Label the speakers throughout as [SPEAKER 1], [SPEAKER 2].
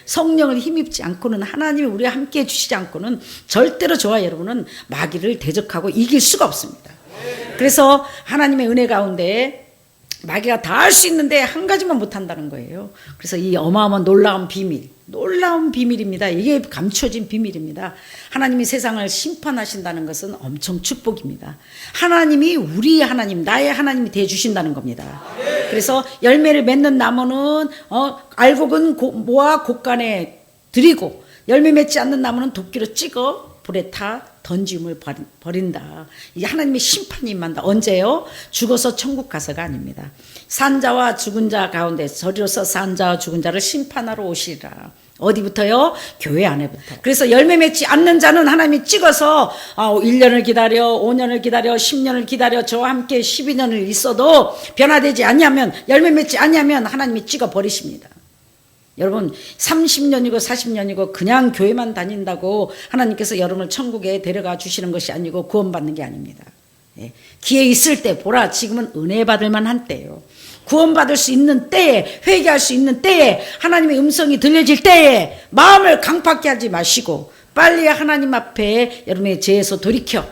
[SPEAKER 1] 성령을 힘입지 않고는, 하나님이 우리와 함께 해주시지 않고는 절대로 저와 여러분은 마귀를 대적하고 이길 수가 없습니다. 그래서 하나님의 은혜 가운데 마귀가 다 할 수 있는데 한 가지만 못한다는 거예요. 그래서 이 어마어마한 놀라운 비밀, 놀라운 비밀입니다. 이게 감춰진 비밀입니다. 하나님이 세상을 심판하신다는 것은 엄청 축복입니다. 하나님이 우리 하나님, 나의 하나님이 되어주신다는 겁니다. 그래서 열매를 맺는 나무는 알곡은 모아 곳간에 들이고, 열매 맺지 않는 나무는 도끼로 찍어 불에 타 던짐을 버린다. 이게 하나님의 심판이 임한다. 언제요? 죽어서 천국 가서가 아닙니다. 산자와 죽은 자 가운데 저리로서 산자와 죽은 자를 심판하러 오시리라. 어디부터요? 교회 안에부터. 그래서 열매 맺지 않는 자는 하나님이 찍어서 1년을 기다려, 5년을 기다려, 10년을 기다려, 저와 함께 12년을 있어도 변화되지 않냐면, 열매 맺지 않냐면 하나님이 찍어 버리십니다. 여러분 30년이고 40년이고 그냥 교회만 다닌다고 하나님께서 여러분을 천국에 데려가 주시는 것이 아니고 구원받는 게 아닙니다. 기회 있을 때 보라, 지금은 은혜 받을 만한 때예요. 구원받을 수 있는 때에, 회개할 수 있는 때에, 하나님의 음성이 들려질 때에 마음을 강팍게 하지 마시고 빨리 하나님 앞에 여러분의 죄에서 돌이켜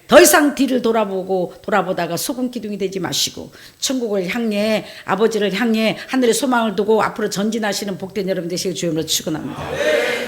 [SPEAKER 1] 더 이상 뒤를 돌아보다가 소금 기둥이 되지 마시고 천국을 향해, 아버지를 향해 하늘의 소망을 두고 앞으로 전진하시는 복된 여러분 되시길 주님으로 축원합니다.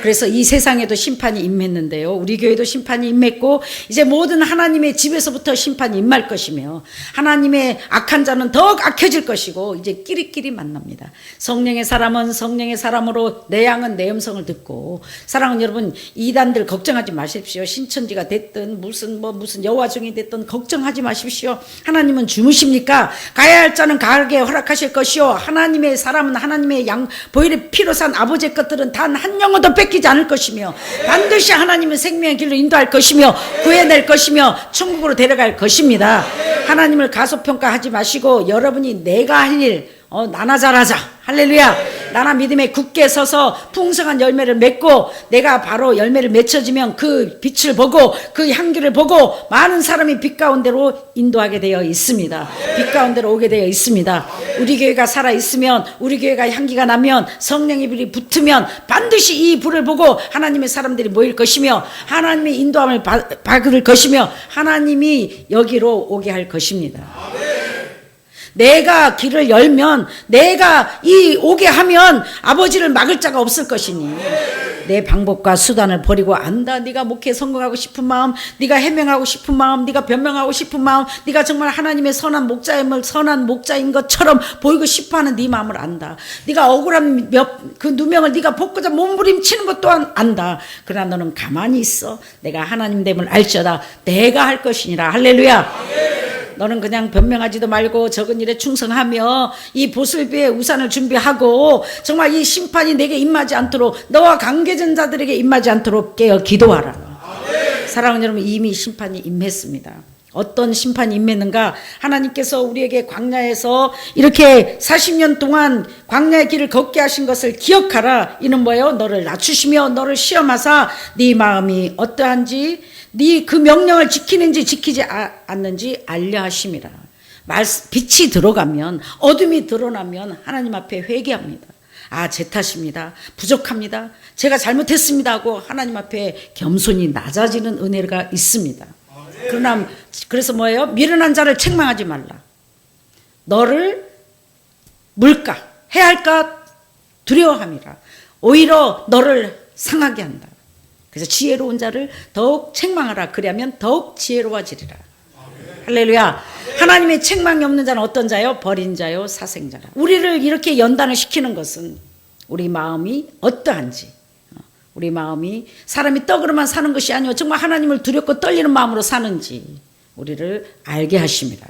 [SPEAKER 1] 그래서 이 세상에도 심판이 임했는데요, 우리 교회도 심판이 임했고 이제 모든 하나님의 집에서부터 심판이 임할 것이며, 하나님의 악한 자는 더욱 악해질 것이고 이제 끼리끼리 만납니다. 성령의 사람은 성령의 사람으로, 내 양은 내 음성을 듣고. 사랑하는 여러분, 이단들 걱정하지 마십시오. 신천지가 됐든 무슨 여호와종이 됐든 걱정하지 마십시오. 하나님은 주무십니까? 가야 할 자는 가게 허락하실 것이요, 하나님의 사람은, 하나님의 보혈의 피로 산 아버지의 것들은 단 한 영혼도 뺏기지 않을 것이며 반드시 하나님은 생명의 길로 인도할 것이며 구해낼 것이며 천국으로 데려갈 것입니다. 하나님을 가소평가하지 마시고 여러분이 내가 할 일 나나 잘하자. 할렐루야. 나나 믿음에 굳게 서서 풍성한 열매를 맺고, 내가 바로 열매를 맺혀지면 그 빛을 보고 그 향기를 보고 많은 사람이 빛 가운데로 인도하게 되어 있습니다. 빛 가운데로 오게 되어 있습니다. 우리 교회가 살아있으면, 우리 교회가 향기가 나면, 성령의 불이 붙으면 반드시 이 불을 보고 하나님의 사람들이 모일 것이며 하나님의 인도함을 받을 것이며 하나님이 여기로 오게 할 것입니다. 내가 길을 열면, 내가 오게 하면 아버지를 막을 자가 없을 것이니 내 방법과 수단을 버리고 안다. 네가 목회에 성공하고 싶은 마음, 네가 해명하고 싶은 마음, 네가 변명하고 싶은 마음, 네가 정말 하나님의 선한 목자인 것처럼 보이고 싶어하는 네 마음을 안다. 네가 억울한 그 누명을 네가 벗고자 몸부림치는 것 또한 안다. 그러나 너는 가만히 있어. 내가 하나님 됨을 알지어다. 내가 할 것이니라. 할렐루야. 너는 그냥 변명하지도 말고 적은 일에 충성하며 이 보슬비의 우산을 준비하고 정말 이 심판이 내게 임하지 않도록, 너와 관계된 자들에게 임하지 않도록 깨어 기도하라. 사랑하는 여러분, 이미 심판이 임했습니다. 어떤 심판이 임했는가? 하나님께서 우리에게 광야에서 이렇게 40년 동안 광야의 길을 걷게 하신 것을 기억하라. 이는 뭐예요? 너를 낮추시며 너를 시험하사 네 마음이 어떠한지, 네 그 명령을 지키는지 지키지 않는지 알려 하심이라. 빛이 들어가면, 어둠이 드러나면 하나님 앞에 회개합니다. 제 탓입니다. 부족합니다. 제가 잘못했습니다 하고 하나님 앞에 겸손히 낮아지는 은혜가 있습니다. 그러나 그래서 뭐예요? 미련한 자를 책망하지 말라. 너를 물까 해할까 두려워함이라. 오히려 너를 상하게 한다. 그래서 지혜로운 자를 더욱 책망하라. 그러면 더욱 지혜로워지리라. 할렐루야. 하나님의 책망이 없는 자는 어떤 자요? 버린 자요, 사생자라. 우리를 이렇게 연단을 시키는 것은 우리 마음이 어떠한지, 우리 마음이 사람이 떡으로만 사는 것이 아니고 정말 하나님을 두렵고 떨리는 마음으로 사는지 우리를 알게 하십니다.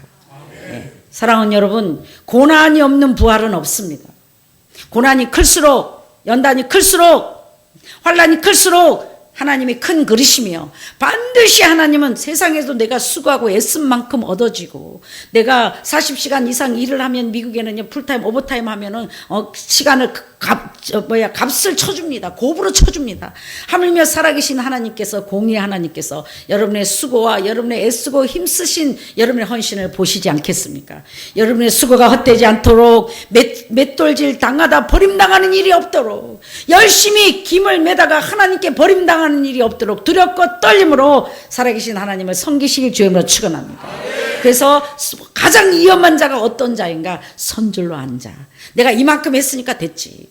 [SPEAKER 1] 네. 사랑하는 여러분, 고난이 없는 부활은 없습니다. 고난이 클수록, 연단이 클수록, 환난이 클수록 하나님이 큰 그리시며 반드시 하나님은 세상에서 내가 수고하고 애쓴 만큼 얻어지고, 내가 40시간 이상 일을 하면 미국에는 풀타임 오버타임 하면은 시간을 값을 쳐줍니다. 곱으로 쳐줍니다. 하물며 살아계신 하나님께서, 공의 하나님께서 여러분의 수고와 여러분의 애쓰고 힘쓰신 여러분의 헌신을 보시지 않겠습니까? 여러분의 수고가 헛되지 않도록 맷돌질 당하다 버림당하는 일이 없도록 열심히 김을 매다가 하나님께 버림당하는 일이 없도록 두렵고 떨림으로 살아계신 하나님을 섬기시길 주님으로 축원합니다. 그래서 가장 위험한 자가 어떤 자인가? 선줄로 앉아. 내가 이만큼 했으니까 됐지.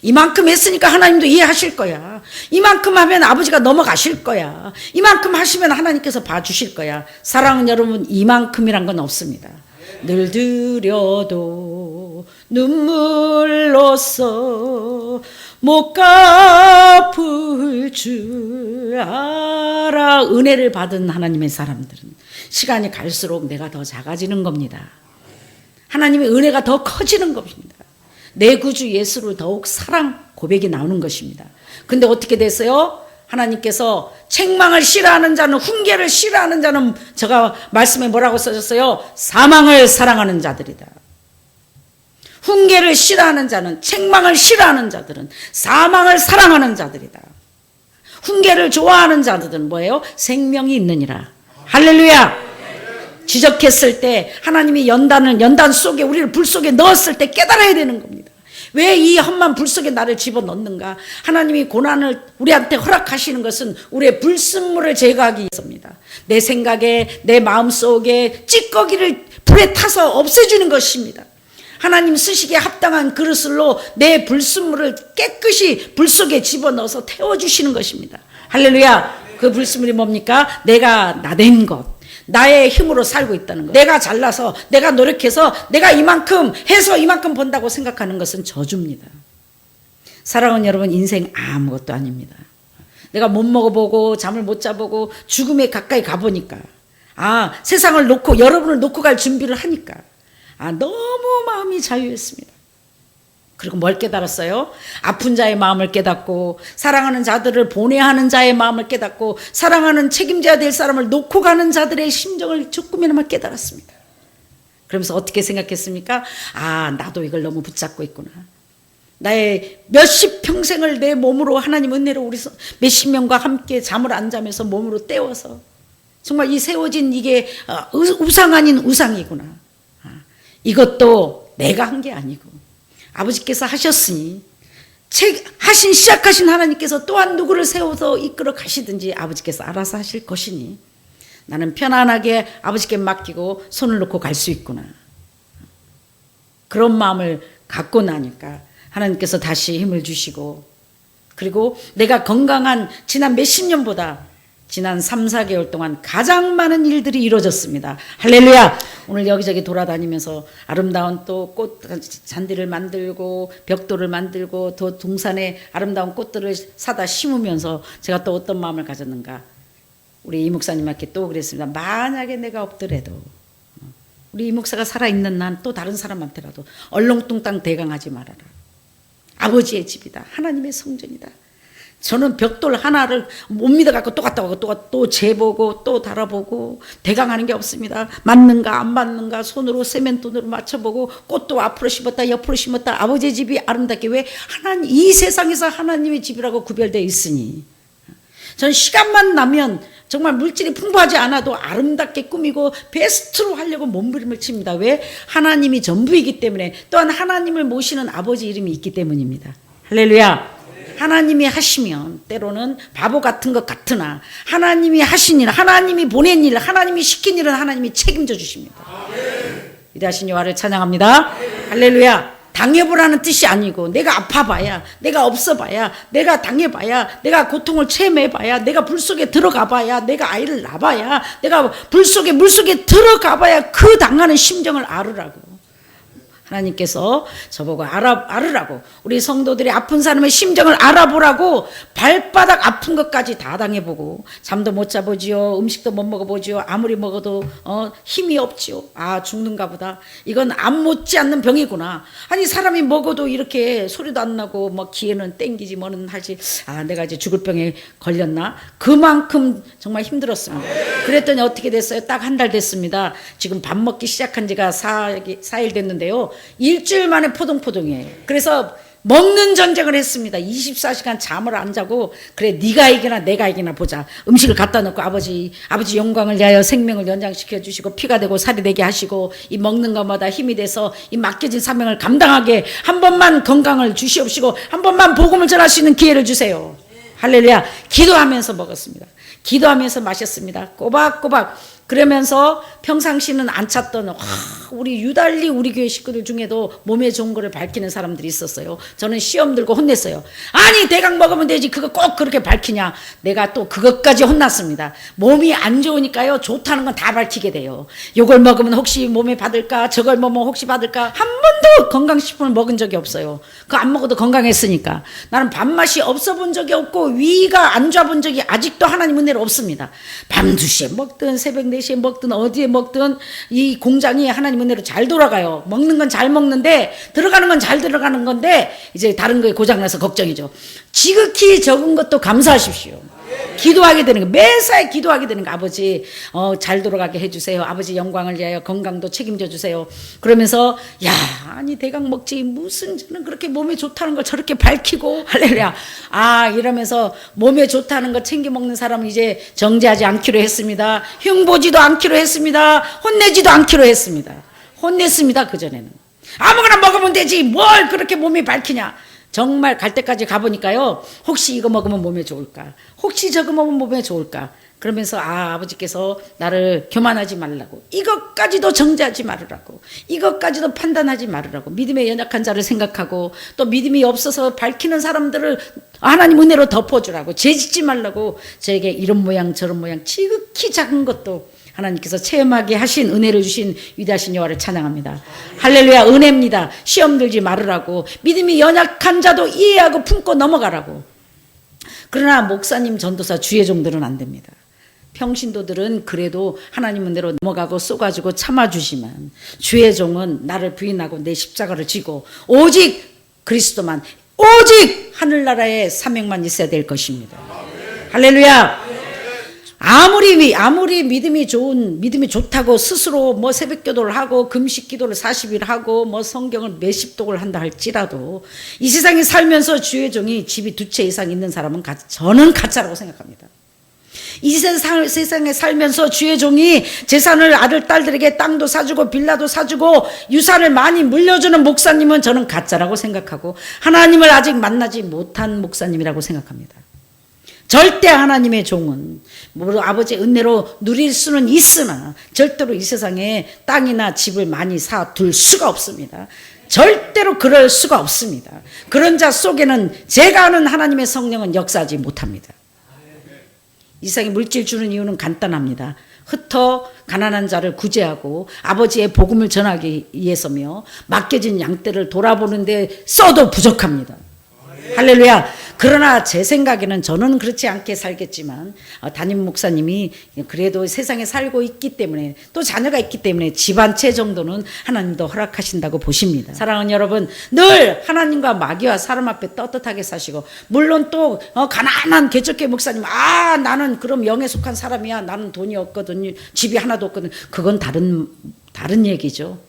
[SPEAKER 1] 이만큼 했으니까 하나님도 이해하실 거야. 이만큼 하면 아버지가 넘어가실 거야. 이만큼 하시면 하나님께서 봐주실 거야. 사랑하는 여러분, 이만큼이란 건 없습니다. 늘 드려도 눈물로써 못 갚을 줄 알아. 은혜를 받은 하나님의 사람들은 시간이 갈수록 내가 더 작아지는 겁니다. 하나님의 은혜가 더 커지는 겁니다. 내 구주 예수를 더욱 사랑 고백이 나오는 것입니다. 근데 어떻게 됐어요? 하나님께서 책망을 싫어하는 자는, 훈계를 싫어하는 자는, 제가 말씀에 뭐라고 써졌어요? 사망을 사랑하는 자들이다. 훈계를 싫어하는 자는, 책망을 싫어하는 자들은 사망을 사랑하는 자들이다. 훈계를 좋아하는 자들은 뭐예요? 생명이 있느니라. 할렐루야. 지적했을 때 하나님이 연단 속에, 우리를 불 속에 넣었을 때 깨달아야 되는 겁니다. 왜 이 험한 불 속에 나를 집어넣는가? 하나님이 고난을 우리한테 허락하시는 것은 우리의 불순물을 제거하기 위해서입니다. 내 생각에, 내 마음속에 찌꺼기를 불에 타서 없애주는 것입니다. 하나님 쓰시기에 합당한 그릇으로 내 불순물을 깨끗이 불 속에 집어넣어서 태워주시는 것입니다. 할렐루야. 그 불순물이 뭡니까? 내가 나댄 것, 나의 힘으로 살고 있다는 것, 내가 잘나서, 내가 노력해서, 내가 이만큼 해서 이만큼 번다고 생각하는 것은 저주입니다. 사랑하는 여러분, 인생 아무것도 아닙니다. 내가 못 먹어보고 잠을 못 자보고 죽음에 가까이 가보니까, 세상을 놓고, 여러분을 놓고 갈 준비를 하니까 너무 마음이 자유했습니다. 그리고 뭘 깨달았어요? 아픈 자의 마음을 깨닫고, 사랑하는 자들을 보내하는 자의 마음을 깨닫고, 사랑하는 책임져야 될 사람을 놓고 가는 자들의 심정을 조금이나마 깨달았습니다. 그러면서 어떻게 생각했습니까? 나도 이걸 너무 붙잡고 있구나. 나의 몇십 평생을 내 몸으로, 하나님 은혜로 우리 몇십 명과 함께 잠을 안 자면서 몸으로 때워서 정말 이 세워진 이게 우상 아닌 우상이구나. 이것도 내가 한 게 아니고 아버지께서 하셨으니, 시작하신 하나님께서 또한 누구를 세워서 이끌어 가시든지 아버지께서 알아서 하실 것이니 나는 편안하게 아버지께 맡기고 손을 놓고 갈 수 있구나. 그런 마음을 갖고 나니까 하나님께서 다시 힘을 주시고, 그리고 내가 건강한 지난 몇십 년보다 지난 3, 4개월 동안 가장 많은 일들이 이루어졌습니다. 할렐루야. 오늘 여기저기 돌아다니면서 아름다운 또 꽃 잔디를 만들고 벽돌을 만들고 또 동산에 아름다운 꽃들을 사다 심으면서 제가 또 어떤 마음을 가졌는가. 우리 이 목사님께 또 그랬습니다. 만약에 내가 없더라도, 우리 이 목사가 살아있는 난 또 다른 사람한테라도 얼렁뚱땅 대강하지 말아라. 아버지의 집이다. 하나님의 성전이다. 저는 벽돌 하나를 못 믿어갖고 또 갔다 오고 또 재보고 또 달아보고 대강하는 게 없습니다. 맞는가 안 맞는가 손으로 세면돈으로 맞춰보고, 꽃도 앞으로 심었다 옆으로 심었다. 아버지의 집이 아름답게, 왜 하나님, 이 세상에서 하나님의 집이라고 구별되어 있으니 저는 시간만 나면 정말 물질이 풍부하지 않아도 아름답게 꾸미고 베스트로 하려고 몸부림을 칩니다. 왜? 하나님이 전부이기 때문에, 또한 하나님을 모시는 아버지 이름이 있기 때문입니다. 할렐루야. 하나님이 하시면 때로는 바보 같은 것 같으나 하나님이 하신 일, 하나님이 보낸 일, 하나님이 시킨 일은 하나님이 책임져 주십니다. 위대하신 여호와를 찬양합니다. 할렐루야. 당해보라는 뜻이 아니고, 내가 아파봐야, 내가 없어봐야, 내가 당해봐야, 내가 고통을 체험해봐야, 내가 불 속에 들어가봐야, 내가 아이를 낳아봐야, 내가 불 속에 물속에 들어가봐야 그 당하는 심정을 알으라고 하나님께서 저보고 알으라고, 우리 성도들이 아픈 사람의 심정을 알아보라고 발바닥 아픈 것까지 다 당해보고, 잠도 못 자보지요, 음식도 못 먹어보지요, 아무리 먹어도 힘이 없지요. 죽는가 보다. 이건 안 못지 않는 병이구나. 아니 사람이 먹어도 이렇게 소리도 안 나고 뭐 기에는 땡기지 뭐는 하지, 내가 이제 죽을 병에 걸렸나. 그만큼 정말 힘들었습니다. 그랬더니 어떻게 됐어요? 딱 한 달 됐습니다. 지금 밥 먹기 시작한 지가 4일 됐는데요, 일주일 만에 포동포동이에요. 그래서 먹는 전쟁을 했습니다. 24시간 잠을 안 자고 그래 네가 이기나 내가 이기나 보자. 음식을 갖다 놓고 아버지 영광을 위하여 생명을 연장시켜 주시고 피가 되고 살이 되게 하시고 이 먹는 것마다 힘이 돼서 이 맡겨진 사명을 감당하게 한 번만 건강을 주시옵시고 한 번만 복음을 전할 수 있는 기회를 주세요. 할렐루야. 기도하면서 먹었습니다. 기도하면서 마셨습니다. 꼬박꼬박. 그러면서 평상시는 안 찾던 우리 유달리 우리 교회 식구들 중에도 몸에 좋은 거를 밝히는 사람들이 있었어요. 저는 시험 들고 혼냈어요. 아니 대강 먹으면 되지 그거 꼭 그렇게 밝히냐. 내가 또 그것까지 혼났습니다. 몸이 안 좋으니까요 좋다는 건 다 밝히게 돼요. 요걸 먹으면 혹시 몸에 받을까, 저걸 먹으면 혹시 받을까. 한 번도 건강식품을 먹은 적이 없어요. 그거 안 먹어도 건강했으니까. 나는 밥맛이 없어 본 적이 없고 위가 안 좋아 본 적이 아직도 하나님 은혜로 없습니다. 밤 2시에 먹든 새벽 4시에 먹든 어디에 먹든 이 공장이 하나님 은혜로 잘 돌아가요. 먹는 건 잘 먹는데 들어가는 건 잘 들어가는 건데 이제 다른 거에 고장나서 걱정이죠. 지극히 적은 것도 감사하십시오. 기도하게 되는 거, 매사에 기도하게 되는 거. 아버지 잘 돌아가게 해주세요. 아버지 영광을 위하여 건강도 책임져 주세요. 그러면서 야 아니 대강 먹지 무슨 저는 그렇게 몸에 좋다는 걸 저렇게 밝히고 할렐루야. 이러면서 몸에 좋다는 거 챙겨 먹는 사람은 이제 정죄하지 않기로 했습니다. 흉보지도 않기로 했습니다. 혼내지도 않기로 했습니다. 혼냈습니다. 그전에는 아무거나 먹으면 되지 뭘 그렇게 몸이 밝히냐. 정말 갈 때까지 가보니까요. 혹시 이거 먹으면 몸에 좋을까? 혹시 저거 먹으면 몸에 좋을까? 그러면서 아버지께서 나를 교만하지 말라고. 이것까지도 정죄하지 말으라고. 이것까지도 판단하지 말으라고. 믿음에 연약한 자를 생각하고 또 믿음이 없어서 밝히는 사람들을 하나님 은혜로 덮어주라고. 죄짓지 말라고. 저에게 이런 모양 저런 모양 지극히 작은 것도 하나님께서 체험하게 하신 은혜를 주신 위대하신 여호와를 찬양합니다. 할렐루야. 은혜입니다. 시험 들지 말으라고. 믿음이 연약한 자도 이해하고 품고 넘어가라고. 그러나 목사님 전도사 주의종들은 안 됩니다. 평신도들은 그래도 하나님 은혜로 넘어가고 쏘가지고 참아주지만 주의종은 나를 부인하고 내 십자가를 지고 오직 그리스도만 오직 하늘나라의 사명만 있어야 될 것입니다. 할렐루야. 아무리 믿음이 좋다고 스스로 뭐 새벽 기도를 하고 금식 기도를 40일 하고 뭐 성경을 몇십 독을 한다 할지라도 이 세상에 살면서 주의 종이 집이 2채 이상 있는 사람은 저는 가짜라고 생각합니다. 이 세상에 살면서 주의 종이 재산을 아들 딸들에게 땅도 사주고 빌라도 사주고 유산을 많이 물려주는 목사님은 저는 가짜라고 생각하고 하나님을 아직 만나지 못한 목사님이라고 생각합니다. 절대 하나님의 종은 아버지의 은혜로 누릴 수는 있으나 절대로 이 세상에 땅이나 집을 많이 사둘 수가 없습니다. 절대로 그럴 수가 없습니다. 그런 자 속에는 제가 아는 하나님의 성령은 역사하지 못합니다. 이 세상에 물질 주는 이유는 간단합니다. 흩어 가난한 자를 구제하고 아버지의 복음을 전하기 위해서며 맡겨진 양떼를 돌아보는데 써도 부족합니다. 할렐루야. 그러나 제 생각에는 저는 그렇지 않게 살겠지만 담임 목사님이 그래도 세상에 살고 있기 때문에 또 자녀가 있기 때문에 집 한 채 정도는 하나님도 허락하신다고 보십니다. 사랑하는 여러분, 늘 하나님과 마귀와 사람 앞에 떳떳하게 사시고 물론 또 가난한 개척교회 목사님 나는 그럼 영에 속한 사람이야. 나는 돈이 없거든. 집이 하나도 없거든. 그건 다른 얘기죠.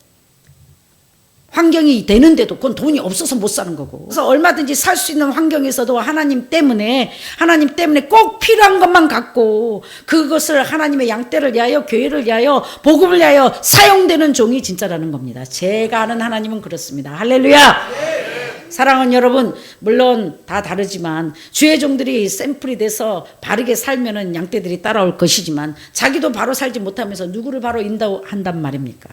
[SPEAKER 1] 환경이 되는데도 그건 돈이 없어서 못 사는 거고. 그래서 얼마든지 살 수 있는 환경에서도 하나님 때문에 꼭 필요한 것만 갖고 그것을 하나님의 양떼를 위하여 교회를 위하여 복음을 위하여 사용되는 종이 진짜라는 겁니다. 제가 아는 하나님은 그렇습니다. 할렐루야. 사랑하는 여러분, 물론 다 다르지만 주의 종들이 샘플이 돼서 바르게 살면은 양떼들이 따라올 것이지만 자기도 바로 살지 못하면서 누구를 바로 인도한단 말입니까?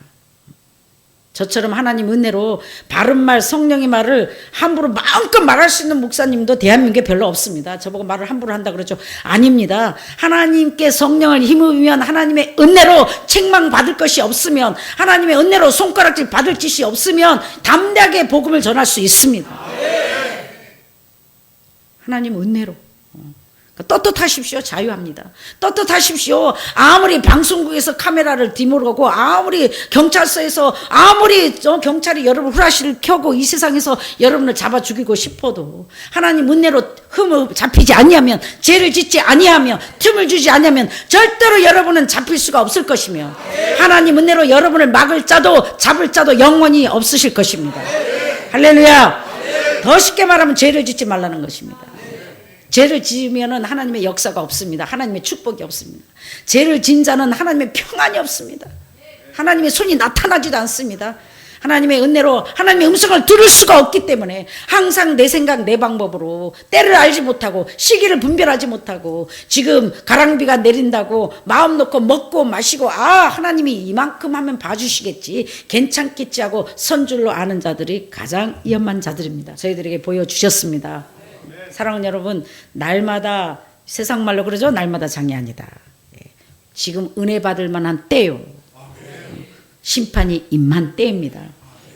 [SPEAKER 1] 저처럼 하나님 은혜로 바른 말 성령의 말을 함부로 마음껏 말할 수 있는 목사님도 대한민국에 별로 없습니다. 저보고 말을 함부로 한다 그러죠. 아닙니다. 하나님께 성령을 힘입으면 하나님의 은혜로 책망받을 것이 없으면 하나님의 은혜로 손가락질 받을 짓이 없으면 담대하게 복음을 전할 수 있습니다. 하나님 은혜로. 떳떳하십시오. 자유합니다. 떳떳하십시오. 아무리 방송국에서 카메라를 뒤모르고 아무리 경찰서에서 아무리 경찰이 여러분 후라시를 켜고 이 세상에서 여러분을 잡아 죽이고 싶어도 하나님 은혜로 흠을 잡히지 아니하면 죄를 짓지 아니하며 틈을 주지 아니하면 절대로 여러분은 잡힐 수가 없을 것이며 하나님 은혜로 여러분을 막을 자도 잡을 자도 영원히 없으실 것입니다. 할렐루야. 더 쉽게 말하면 죄를 짓지 말라는 것입니다. 죄를 지으면 하나님의 역사가 없습니다. 하나님의 축복이 없습니다. 죄를 지은 자는 하나님의 평안이 없습니다. 하나님의 손이 나타나지도 않습니다. 하나님의 은혜로 하나님의 음성을 들을 수가 없기 때문에 항상 내 생각 내 방법으로 때를 알지 못하고 시기를 분별하지 못하고 지금 가랑비가 내린다고 마음 놓고 먹고 마시고 하나님이 이만큼 하면 봐주시겠지 괜찮겠지 하고 선줄로 아는 자들이 가장 위험한 자들입니다. 저희들에게 보여주셨습니다. 사랑하는 여러분, 날마다 세상 말로 그러죠. 날마다 장이 아니다. 지금 은혜 받을 만한 때요. 심판이 임한 때입니다.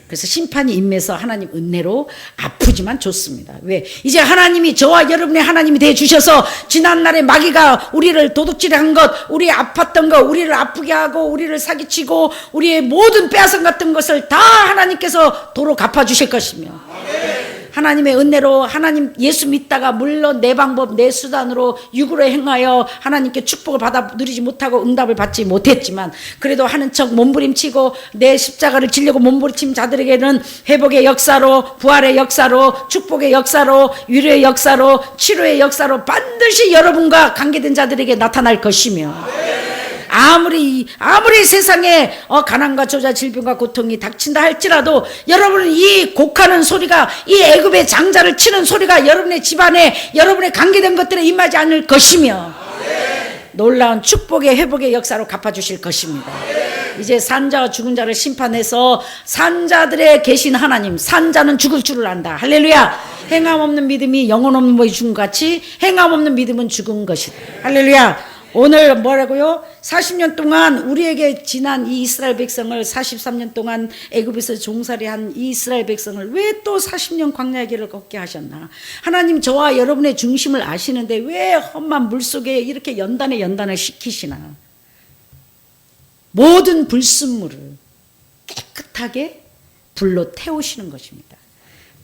[SPEAKER 1] 그래서 심판이 임해서 하나님 은혜로 아프지만 좋습니다. 왜? 이제 하나님이 저와 여러분의 하나님이 되어주셔서 지난날에 마귀가 우리를 도둑질한 것, 우리 아팠던 것, 우리를 아프게 하고 우리를 사기치고 우리의 모든 빼앗은 같은 것을 다 하나님께서 도로 갚아주실 것이며 하나님의 은혜로 하나님 예수 믿다가 물론 내 방법 내 수단으로 육으로 행하여 하나님께 축복을 받아 누리지 못하고 응답을 받지 못했지만 그래도 하는 척 몸부림치고 내 십자가를 지려고 몸부림친 자들에게는 회복의 역사로 부활의 역사로 축복의 역사로 위로의 역사로 치료의 역사로 반드시 여러분과 관계된 자들에게 나타날 것이며 아무리 세상에 가난과 저자 질병과 고통이 닥친다 할지라도 여러분은 이 곡하는 소리가 이 애굽의 장자를 치는 소리가 여러분의 집안에 여러분의 관계된 것들에 임하지 않을 것이며 놀라운 축복의 회복의 역사로 갚아주실 것입니다. 이제 산자와 죽은 자를 심판해서 산자들의 계신 하나님 산자는 죽을 줄을 안다. 할렐루야. 행함 없는 믿음이 영혼 없는 몸이 죽은 같이 행함 없는 믿음은 죽은 것이다. 할렐루야. 오늘 뭐라고요? 40년 동안 우리에게 지난 이 이스라엘 백성을 43년 동안 애굽에서 종살이한 이 이스라엘 백성을 왜 또 40년 광야의 길을 걷게 하셨나? 하나님 저와 여러분의 중심을 아시는데 왜 험한 물속에 이렇게 연단을 시키시나? 모든 불순물을 깨끗하게 불로 태우시는 것입니다.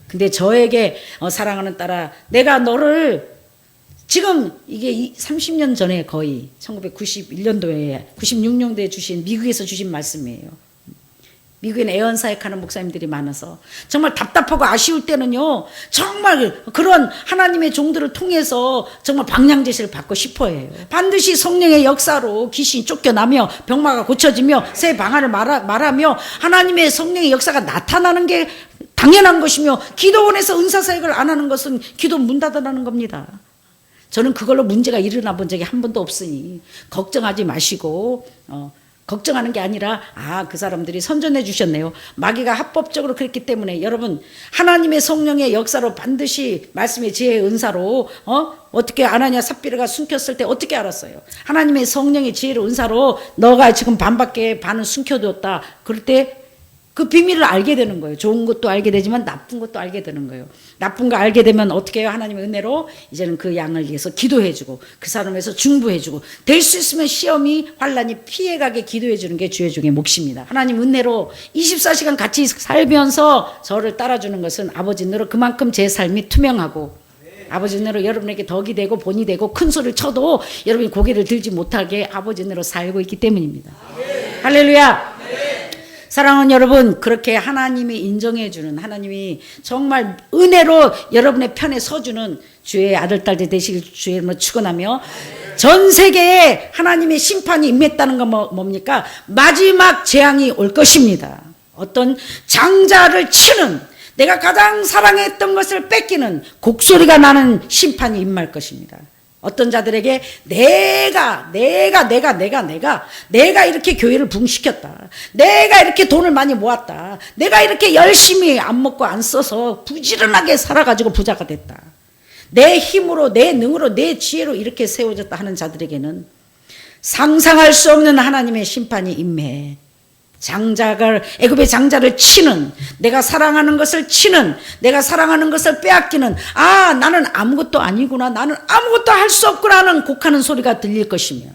[SPEAKER 1] 근데 저에게 사랑하는 딸아 내가 너를 지금 이게 30년 전에 거의 1991년도에 96년도에 주신 미국에서 주신 말씀이에요. 미국에는 애원사역하는 목사님들이 많아서 정말 답답하고 아쉬울 때는요 정말 그런 하나님의 종들을 통해서 정말 방향제시를 받고 싶어해요. 반드시 성령의 역사로 귀신이 쫓겨나며 병마가 고쳐지며 새 방안을 말하며 하나님의 성령의 역사가 나타나는 게 당연한 것이며 기도원에서 은사사역을 안 하는 것은 기도 문 닫으라는 겁니다. 저는 그걸로 문제가 일어나 본 적이 한 번도 없으니 걱정하지 마시고 걱정하는 게 아니라 그 사람들이 선전해 주셨네요. 마귀가 합법적으로 그랬기 때문에 여러분 하나님의 성령의 역사로 반드시 말씀의 지혜의 은사로 어떻게 아나니아 삽비라가 숨겼을 때 어떻게 알았어요? 하나님의 성령의 지혜의 은사로 너가 지금 반밖에 반은 숨겨두었다. 그럴 때 그 비밀을 알게 되는 거예요. 좋은 것도 알게 되지만 나쁜 것도 알게 되는 거예요. 나쁜 거 알게 되면 어떻게 해요? 하나님의 은혜로 이제는 그 양을 위해서 기도해주고 그 사람에서 중보해주고 될 수 있으면 시험이 환난이 피해가게 기도해주는 게 주의 종의 몫입니다. 하나님 은혜로 24시간 같이 살면서 저를 따라주는 것은 아버지 은혜로 그만큼 제 삶이 투명하고 아버지 은혜로 여러분에게 덕이 되고 본이 되고 큰 소리를 쳐도 여러분이 고개를 들지 못하게 아버지 은혜로 살고 있기 때문입니다. 할렐루야. 사랑하는 여러분 그렇게 하나님이 인정해주는 하나님이 정말 은혜로 여러분의 편에 서주는 주의 아들 딸들 되시길 주의 이름으로 축원하며 전 세계에 하나님의 심판이 임했다는 건 뭡니까? 마지막 재앙이 올 것입니다. 어떤 장자를 치는 내가 가장 사랑했던 것을 뺏기는 곡소리가 나는 심판이 임할 것입니다. 어떤 자들에게 내가 이렇게 교회를 부흥시켰다. 내가 이렇게 돈을 많이 모았다. 내가 이렇게 열심히 안 먹고 안 써서 부지런하게 살아가지고 부자가 됐다. 내 힘으로 내 능으로 내 지혜로 이렇게 세워졌다 하는 자들에게는 상상할 수 없는 하나님의 심판이 임해 애굽의 장자를 치는 내가 사랑하는 것을 치는 내가 사랑하는 것을 빼앗기는 나는 아무것도 아니구나 나는 아무것도 할 수 없구나 하는 곡하는 소리가 들릴 것이며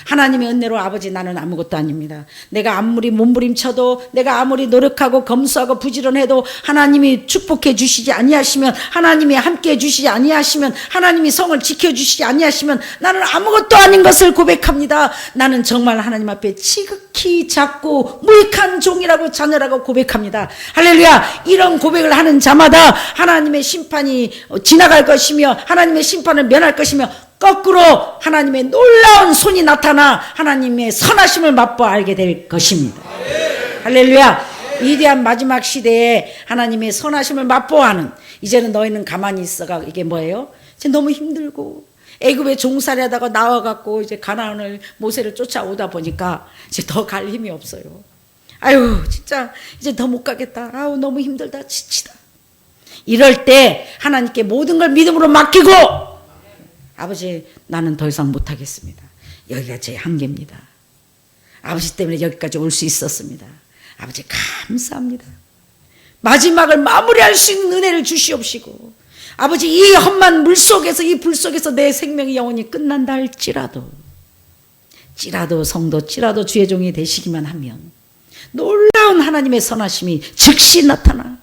[SPEAKER 1] 하나님의 은혜로 아버지 나는 아무것도 아닙니다. 내가 아무리 몸부림쳐도 내가 아무리 노력하고 검소하고 부지런해도 하나님이 축복해 주시지 아니하시면 하나님이 함께해 주시지 아니하시면 하나님이 성을 지켜주시지 아니하시면 나는 아무것도 아닌 것을 고백합니다. 나는 정말 하나님 앞에 지극히 작고 무익한 종이라고 자녀라고 고백합니다. 할렐루야. 이런 고백을 하는 자마다 하나님의 심판이 지나갈 것이며 하나님의 심판을 면할 것이며 거꾸로 하나님의 놀라운 손이 나타나 하나님의 선하심을 맛보아 알게 될 것입니다. 할렐루야. 위대한 마지막 시대에 하나님의 선하심을 맛보아하는, 이제는 너희는 가만히 있어가, 이게 뭐예요? 이제 너무 힘들고 애굽에 종살이하다가 나와갖고 이제 가나안을 모세를 쫓아오다 보니까 이제 더 갈 힘이 없어요. 아유 진짜 이제 더 못 가겠다. 아우 너무 힘들다. 지치다. 이럴 때 하나님께 모든 걸 믿음으로 맡기고, 아버지 나는 더 이상 못하겠습니다. 여기가 제 한계입니다. 아버지 때문에 여기까지 올 수 있었습니다. 아버지 감사합니다. 마지막을 마무리할 수 있는 은혜를 주시옵시고, 아버지 이 험한 물속에서 이 불 속에서 내 생명이 영원히 끝난다 할지라도 성도 찌라도 주의 종이 되시기만 하면 놀라운 하나님의 선하심이 즉시 나타나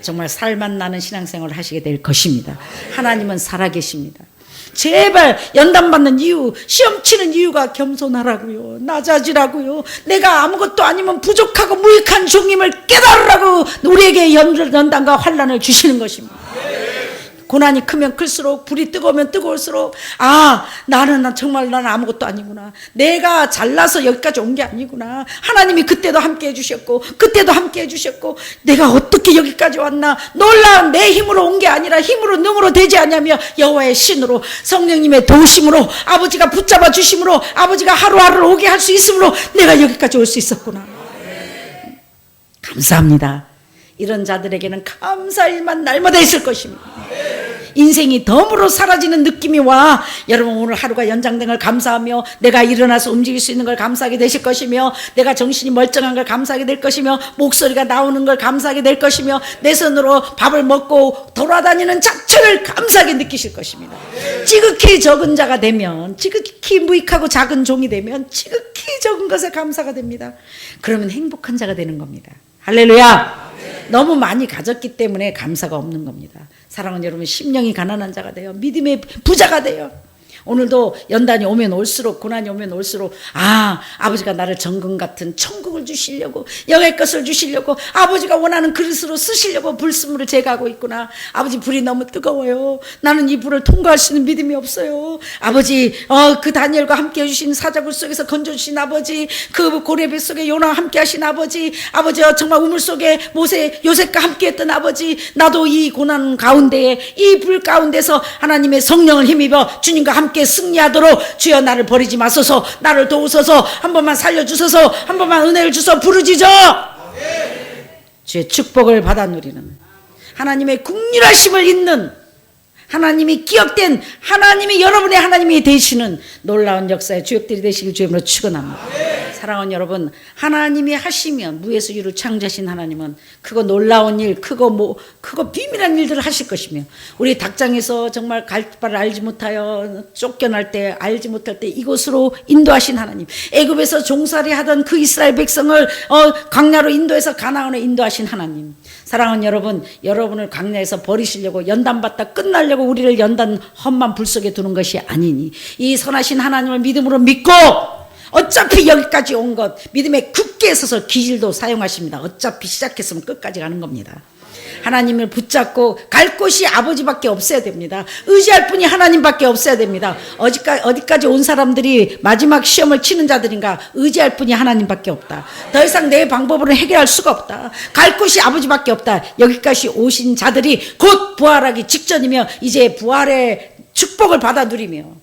[SPEAKER 1] 정말 살맛 나는 신앙생활을 하시게 될 것입니다. 하나님은 살아계십니다. 제발 연단받는 이유, 시험 치는 이유가 겸손하라고요, 낮아지라고요, 내가 아무것도 아니면 부족하고 무익한 종임을 깨달으라고 우리에게 연단과 환난을 주시는 것입니다. 고난이 크면 클수록, 불이 뜨거우면 뜨거울수록, 나는 정말 나는 아무것도 아니구나, 내가 잘나서 여기까지 온 게 아니구나, 하나님이 그때도 함께 해주셨고 그때도 함께 해주셨고 내가 어떻게 여기까지 왔나, 놀라운 내 힘으로 온 게 아니라 힘으로 능으로 되지 않냐며 여호와의 신으로 성령님의 도우심으로 아버지가 붙잡아 주심으로 아버지가 하루하루를 오게 할 수 있으므로 내가 여기까지 올 수 있었구나. 감사합니다. 이런 자들에게는 감사일만 날마다 있을 것입니다. 인생이 덤으로 사라지는 느낌이 와. 여러분 오늘 하루가 연장된 걸 감사하며 내가 일어나서 움직일 수 있는 걸 감사하게 되실 것이며 내가 정신이 멀쩡한 걸 감사하게 될 것이며 목소리가 나오는 걸 감사하게 될 것이며 내 손으로 밥을 먹고 돌아다니는 자체를 감사하게 느끼실 것입니다. 지극히 적은 자가 되면, 지극히 무익하고 작은 종이 되면 지극히 적은 것에 감사가 됩니다. 그러면 행복한 자가 되는 겁니다. 할렐루야. 너무 많이 가졌기 때문에 감사가 없는 겁니다. 사랑하는 여러분, 심령이 가난한 자가 돼요. 믿음의 부자가 돼요. 오늘도 연단이 오면 올수록, 고난이 오면 올수록 아버지가 나를 정금 같은 천국을 주시려고, 영의 것을 주시려고, 아버지가 원하는 그릇으로 쓰시려고 불순물을 제거하고 있구나. 아버지 불이 너무 뜨거워요. 나는 이 불을 통과할 수 있는 믿음이 없어요. 아버지 그 다니엘과 함께 해주신 사자굴 속에서 건져주신 아버지, 그 고레비 속에 요나와 함께 하신 아버지, 정말 우물 속에 요셉과 함께 했던 아버지, 나도 이 고난 가운데에 이 불 가운데서 하나님의 성령을 힘입어 주님과 함께 승리하도록 주여 나를 버리지 마소서, 나를 도우소서, 한 번만 살려주소서, 한 번만 은혜를 주소 부르짖어. 주의 축복을 받아 누리는, 하나님의 긍휼하심을 잇는, 하나님이 기억된, 하나님이 여러분의 하나님이 되시는 놀라운 역사의 주역들이 되시길 주님으로 축원합니다. 사랑하는 여러분, 하나님이 하시면, 무에서 유를 창조하신 하나님은 그거 놀라운 일, 그거 비밀한 일들을 하실 것이며, 우리 닭장에서 정말 갈 바를 알지 못하여 쫓겨날 때, 알지 못할 때 이곳으로 인도하신 하나님, 애굽에서 종살이 하던 그 이스라엘 백성을 광야로 인도해서 가나안에 인도하신 하나님, 사랑하는 여러분, 여러분을 광야에서 버리시려고, 연단받다 끝나려고 우리를 연단 험한 불 속에 두는 것이 아니니, 이 선하신 하나님을 믿음으로 믿고, 어차피 여기까지 온 것 믿음에 굳게 서서 기질도 사용하십니다. 어차피 시작했으면 끝까지 가는 겁니다. 하나님을 붙잡고 갈 곳이 아버지밖에 없어야 됩니다. 의지할 분이 하나님밖에 없어야 됩니다. 어디까지 온 사람들이 마지막 시험을 치는 자들인가? 의지할 분이 하나님밖에 없다. 더 이상 내 방법으로 해결할 수가 없다. 갈 곳이 아버지밖에 없다. 여기까지 오신 자들이 곧 부활하기 직전이며 이제 부활의 축복을 받아 누리며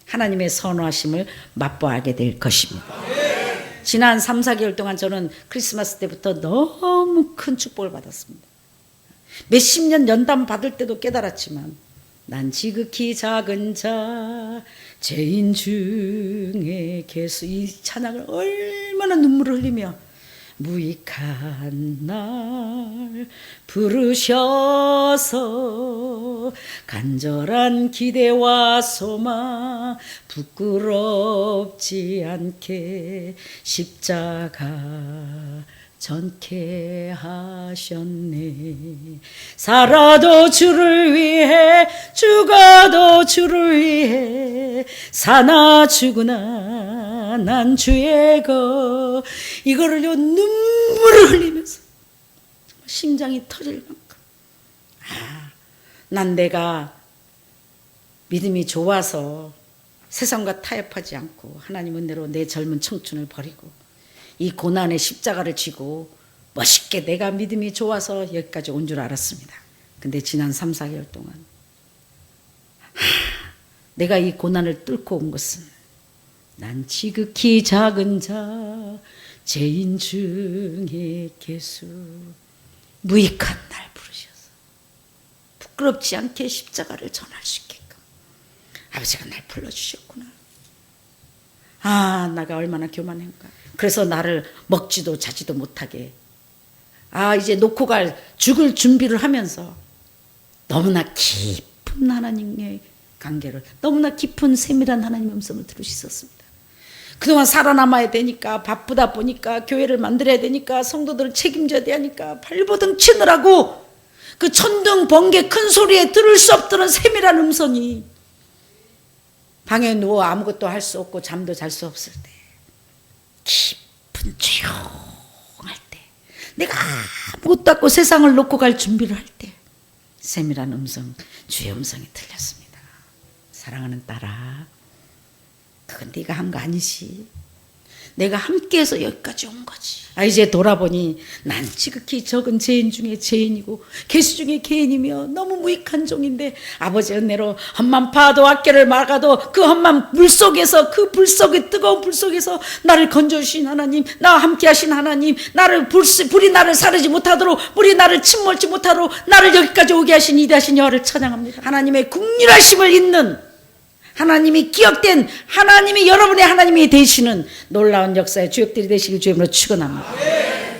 [SPEAKER 1] 하나님의 선호하심을 맛보아하게 될 것입니다. 지난 3, 4개월 동안 저는 크리스마스 때부터 너무 큰 축복을 받았습니다. 몇십 년 연단 받을 때도 깨달았지만, 난 지극히 작은 자, 죄인 중에 개수, 이 찬양을 얼마나 눈물을 흘리며 무익한 날 부르셔서 간절한 기대와 소망 부끄럽지 않게 십자가 전케 하셨네. 살아도 주를 위해 죽어도 주를 위해 사나 죽으나 난 주의 것. 이거를요 눈물을 흘리면서 심장이 터질 만큼 난 내가 믿음이 좋아서 세상과 타협하지 않고 하나님 은혜로 내 젊은 청춘을 버리고 이 고난의 십자가를 지고 멋있게 내가 믿음이 좋아서 여기까지 온 줄 알았습니다. 근데 지난 3, 4개월 동안 내가 이 고난을 뚫고 온 것은 난 지극히 작은 자 죄인 중에 개수 무익한 날 부르셔서 부끄럽지 않게 십자가를 전할 수 있게끔 아버지가 날 불러주셨구나. 내가 얼마나 교만한가. 그래서 나를 먹지도 자지도 못하게 이제 놓고 갈 죽을 준비를 하면서 너무나 깊은 하나님의 관계를, 너무나 깊은 세밀한 하나님의 음성을 들을 수 있었습니다. 그동안 살아남아야 되니까, 바쁘다 보니까, 교회를 만들어야 되니까, 성도들을 책임져야 되니까 발버둥 치느라고 그 천둥 번개 큰 소리에 들을 수 없던 세밀한 음성이 방에 누워 아무것도 할 수 없고 잠도 잘 수 없을 때, 깊은 조용할 때, 내가 아무것도 없고 세상을 놓고 갈 준비를 할 때 세밀한 음성, 주의 음성이 들렸습니다. 사랑하는 딸아, 그건 네가 한 거 아니지. 내가 함께해서 여기까지 온 거지. 이제 돌아보니 난 지극히 적은 죄인 중에 죄인이고 개수 중에 개인이며 너무 무익한 종인데 아버지 은혜로 험만 파도 앞길을 막아도 그 험만 물 속에서, 그 불 속에, 뜨거운 불 속에서 나를 건져주신 하나님, 나와 함께 하신 하나님, 불이 나를 사르지 못하도록, 불이 나를 침몰지 못하도록 나를 여기까지 오게 하신 이대하신 여호와를 찬양합니다. 하나님의 국률하심을 잇는, 하나님이 기억된, 하나님이 여러분의 하나님이 되시는 놀라운 역사의 주역들이 되시길 주님으로 축원합니다.